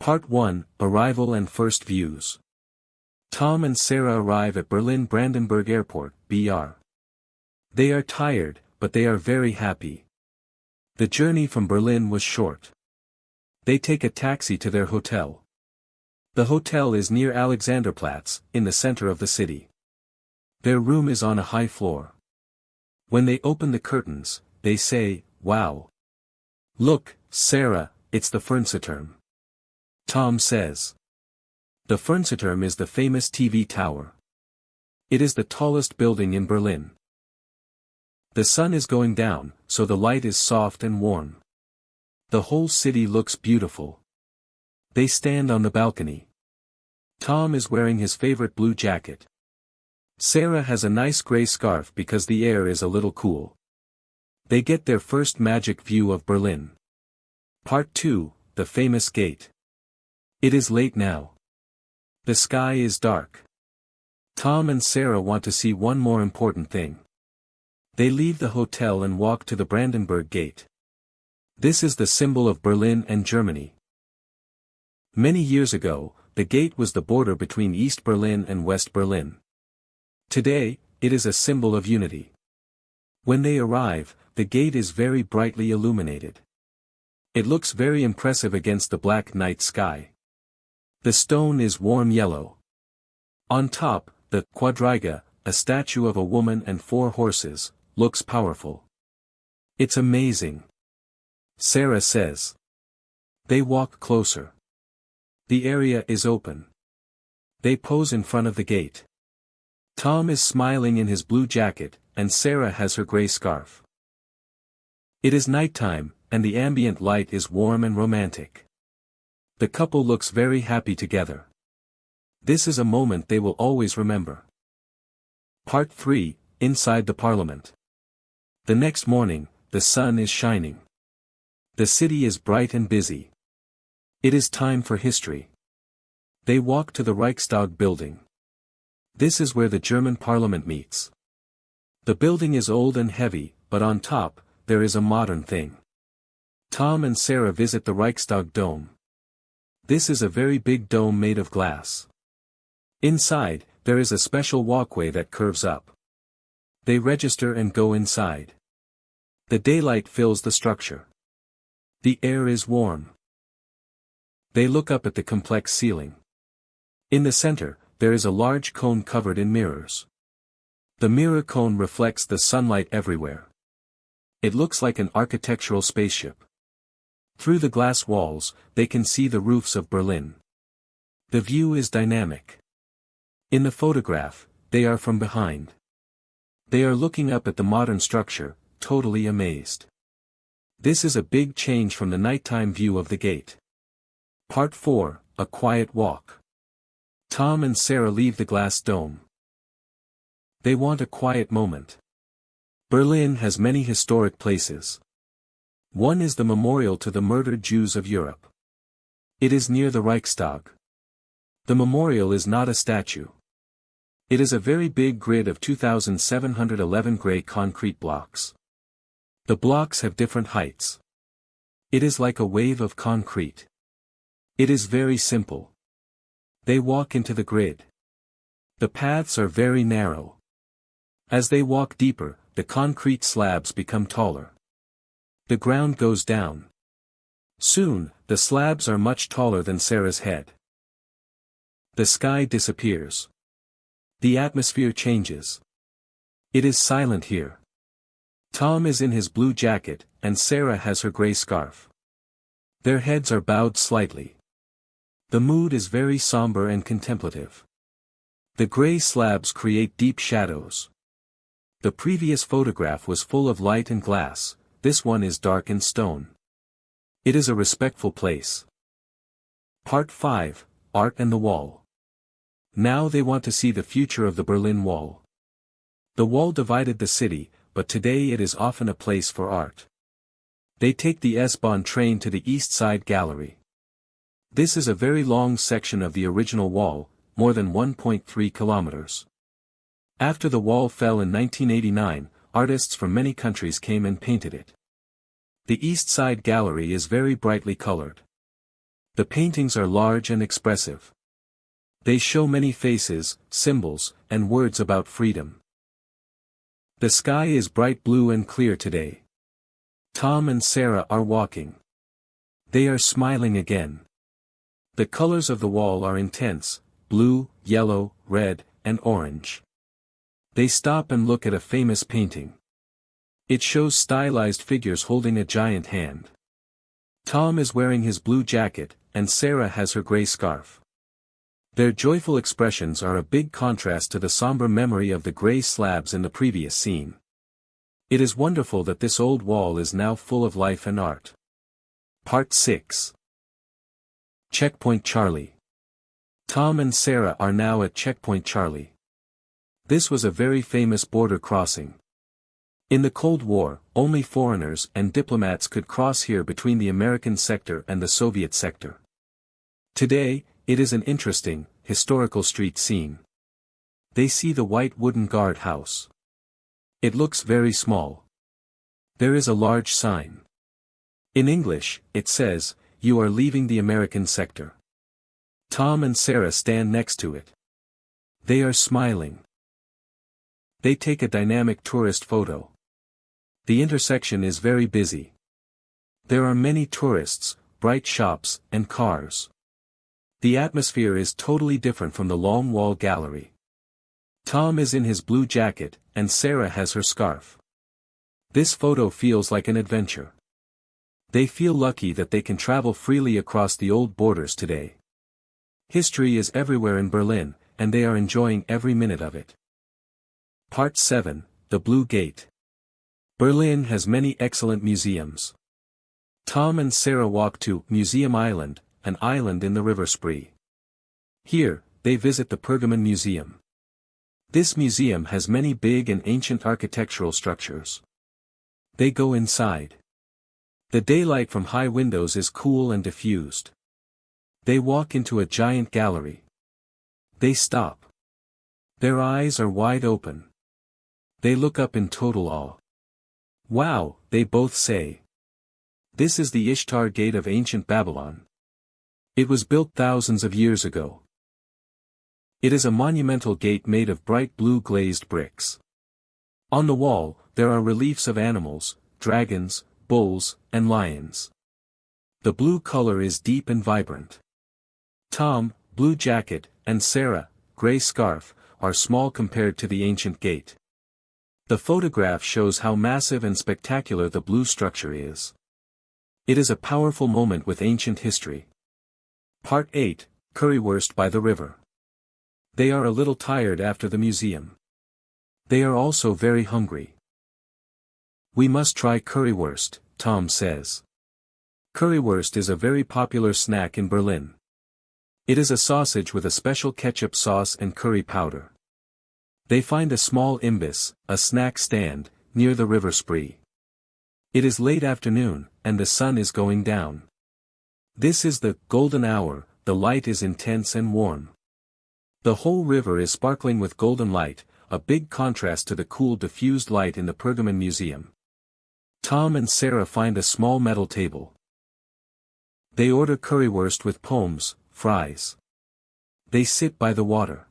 Part 1, Arrival and First Views. Tom and Sarah arrive at Berlin-Brandenburg Airport, BR. They are tired, but they are very happy. The journey from Berlin was short. They take a taxi to their hotel. The hotel is near Alexanderplatz, in the center of the city. Their room is on a high floor. When they open the curtains, they say, "Wow! Look, Sarah, it's the Fernsehturm." Tom says. The Fernsehturm is the famous TV tower. It is the tallest building in Berlin. The sun is going down, so the light is soft and warm. The whole city looks beautiful. They stand on the balcony. Tom is wearing his favorite blue jacket. Sarah has a nice gray scarf because the air is a little cool. They get their first magic view of Berlin. Part 2, the famous gate. It is late now. The sky is dark. Tom and Sarah want to see one more important thing. They leave the hotel and walk to the Brandenburg Gate. This is the symbol of Berlin and Germany. Many years ago, the gate was the border between East Berlin and West Berlin. Today, it is a symbol of unity. When they arrive, the gate is very brightly illuminated. It looks very impressive against the black night sky. The stone is warm yellow. On top, the Quadriga, a statue of a woman and 4 horses, looks powerful. It's amazing. Sarah says. They walk closer. The area is open. They pose in front of the gate. Tom is smiling in his blue jacket, and Sarah has her gray scarf. It is nighttime, and the ambient light is warm and romantic. The couple looks very happy together. This is a moment they will always remember. Part 3, Inside the Parliament. The next morning, the sun is shining. The city is bright and busy. It is time for history. They walk to the Reichstag building. This is where the German parliament meets. The building is old and heavy, but on top, there is a modern thing. Tom and Sarah visit the Reichstag dome. This is a very big dome made of glass. Inside, there is a special walkway that curves up. They register and go inside. The daylight fills the structure. The air is warm. They look up at the complex ceiling. In the center, there is a large cone covered in mirrors. The mirror cone reflects the sunlight everywhere. It looks like an architectural spaceship. Through the glass walls, they can see the roofs of Berlin. The view is dynamic. In the photograph, they are from behind. They are looking up at the modern structure, totally amazed. This is a big change from the nighttime view of the gate. Part 4, A Quiet Walk. Tom and Sarah leave the glass dome. They want a quiet moment. Berlin has many historic places. One is the memorial to the murdered Jews of Europe. It is near the Reichstag. The memorial is not a statue. It is a very big grid of 2,711 gray concrete blocks. The blocks have different heights. It is like a wave of concrete. It is very simple. They walk into the grid. The paths are very narrow. As they walk deeper, the concrete slabs become taller. The ground goes down. Soon, the slabs are much taller than Sarah's head. The sky disappears. The atmosphere changes. It is silent here. Tom is in his blue jacket, and Sarah has her gray scarf. Their heads are bowed slightly. The mood is very somber and contemplative. The gray slabs create deep shadows. The previous photograph was full of light and glass. This one is dark and stone. It is a respectful place. Part 5, Art and the Wall. Now they want to see the future of the Berlin Wall. The wall divided the city, but today it is often a place for art. They take the S-Bahn train to the East Side Gallery. This is a very long section of the original wall, more than 1.3 kilometers. After the wall fell in 1989, artists from many countries came and painted it. The East Side Gallery is very brightly colored. The paintings are large and expressive. They show many faces, symbols, and words about freedom. The sky is bright blue and clear today. Tom and Sarah are walking. They are smiling again. The colors of the wall are intense: blue, yellow, red, and orange. They stop and look at a famous painting. It shows stylized figures holding a giant hand. Tom is wearing his blue jacket, and Sarah has her gray scarf. Their joyful expressions are a big contrast to the somber memory of the gray slabs in the previous scene. It is wonderful that this old wall is now full of life and art. Part 6. Checkpoint Charlie. Tom and Sarah are now at Checkpoint Charlie. This was a very famous border crossing. In the Cold War, only foreigners and diplomats could cross here between the American sector and the Soviet sector. Today, it is an interesting, historical street scene. They see the white wooden guard house. It looks very small. There is a large sign. In English, it says, "You are leaving the American sector." Tom and Sarah stand next to it. They are smiling. They take a dynamic tourist photo. The intersection is very busy. There are many tourists, bright shops, and cars. The atmosphere is totally different from the long wall gallery. Tom is in his blue jacket, and Sarah has her scarf. This photo feels like an adventure. They feel lucky that they can travel freely across the old borders today. History is everywhere in Berlin, and they are enjoying every minute of it. Part 7, The Blue Gate. Berlin has many excellent museums. Tom and Sarah walk to Museum Island, an island in the River Spree. Here, they visit the Pergamon Museum. This museum has many big and ancient architectural structures. They go inside. The daylight from high windows is cool and diffused. They walk into a giant gallery. They stop. Their eyes are wide open. They look up in total awe. "Wow," they both say. This is the Ishtar Gate of ancient Babylon. It was built thousands of years ago. It is a monumental gate made of bright blue glazed bricks. On the wall, there are reliefs of animals, dragons, bulls, and lions. The blue color is deep and vibrant. Tom, blue jacket, and Sarah, gray scarf, are small compared to the ancient gate. The photograph shows how massive and spectacular the blue structure is. It is a powerful moment with ancient history. Part 8, Currywurst by the River. They are a little tired after the museum. They are also very hungry. "We must try currywurst," Tom says. Currywurst is a very popular snack in Berlin. It is a sausage with a special ketchup sauce and curry powder. They find a small imbiss, a snack stand, near the River Spree. It is late afternoon, and the sun is going down. This is the golden hour, the light is intense and warm. The whole river is sparkling with golden light, a big contrast to the cool diffused light in the Pergamon Museum. Tom and Sarah find a small metal table. They order currywurst with pommes, fries. They sit by the water.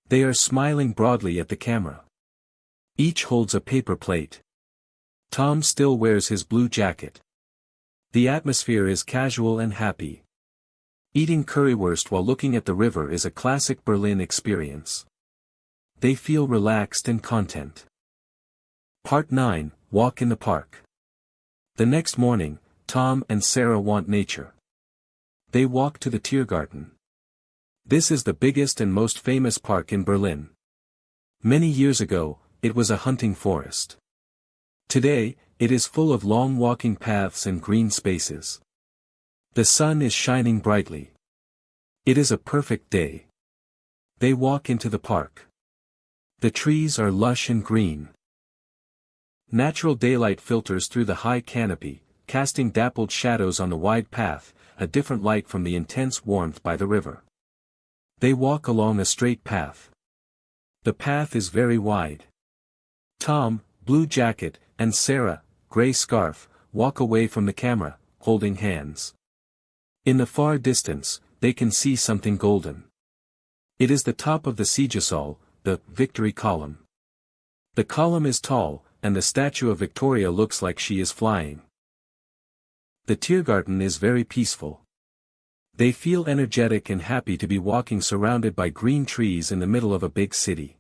They are smiling broadly at the camera. Each holds a paper plate. Tom still wears his blue jacket. The atmosphere is casual and happy. Eating currywurst while looking at the river is a classic Berlin experience. They feel relaxed and content. Part 9, Walk in the Park. The next morning, Tom and Sarah want nature. They walk to the Tiergarten. This is the biggest and most famous park in Berlin. Many years ago, it was a hunting forest. Today, it is full of long walking paths and green spaces. The sun is shining brightly. It is a perfect day. They walk into the park. The trees are lush and green. Natural daylight filters through the high canopy, casting dappled shadows on the wide path, a different light from the intense warmth by the river. They walk along a straight path. The path is very wide. Tom, blue jacket, and Sarah, gray scarf, walk away from the camera, holding hands. In the far distance, they can see something golden. It is the top of the Siegessäule, the Victory Column. The column is tall, and the statue of Victoria looks like she is flying. The Tiergarten is very peaceful. They feel energetic and happy to be walking surrounded by green trees in the middle of a big city.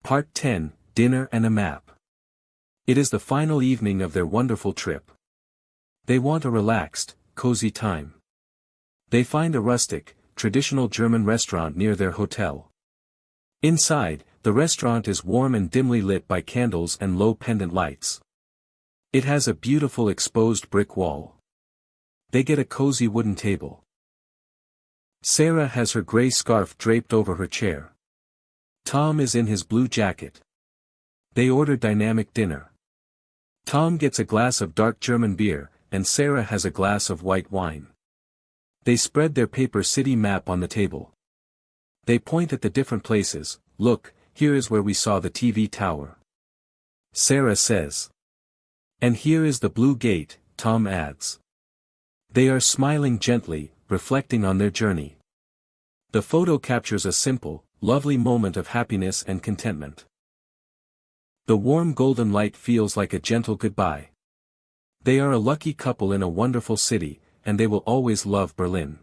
Part 10, Dinner and a Map. It is the final evening of their wonderful trip. They want a relaxed, cozy time. They find a rustic, traditional German restaurant near their hotel. Inside, the restaurant is warm and dimly lit by candles and low pendant lights. It has a beautiful exposed brick wall. They get a cozy wooden table. Sarah has her gray scarf draped over her chair. Tom is in his blue jacket. They order dynamic dinner. Tom gets a glass of dark German beer, and Sarah has a glass of white wine. They spread their paper city map on the table. They point at the different places. Look, here is where we saw the TV tower. Sarah says. And here is the blue gate, Tom adds. They are smiling gently, reflecting on their journey. The photo captures a simple, lovely moment of happiness and contentment. The warm golden light feels like a gentle goodbye. They are a lucky couple in a wonderful city, and they will always love Berlin.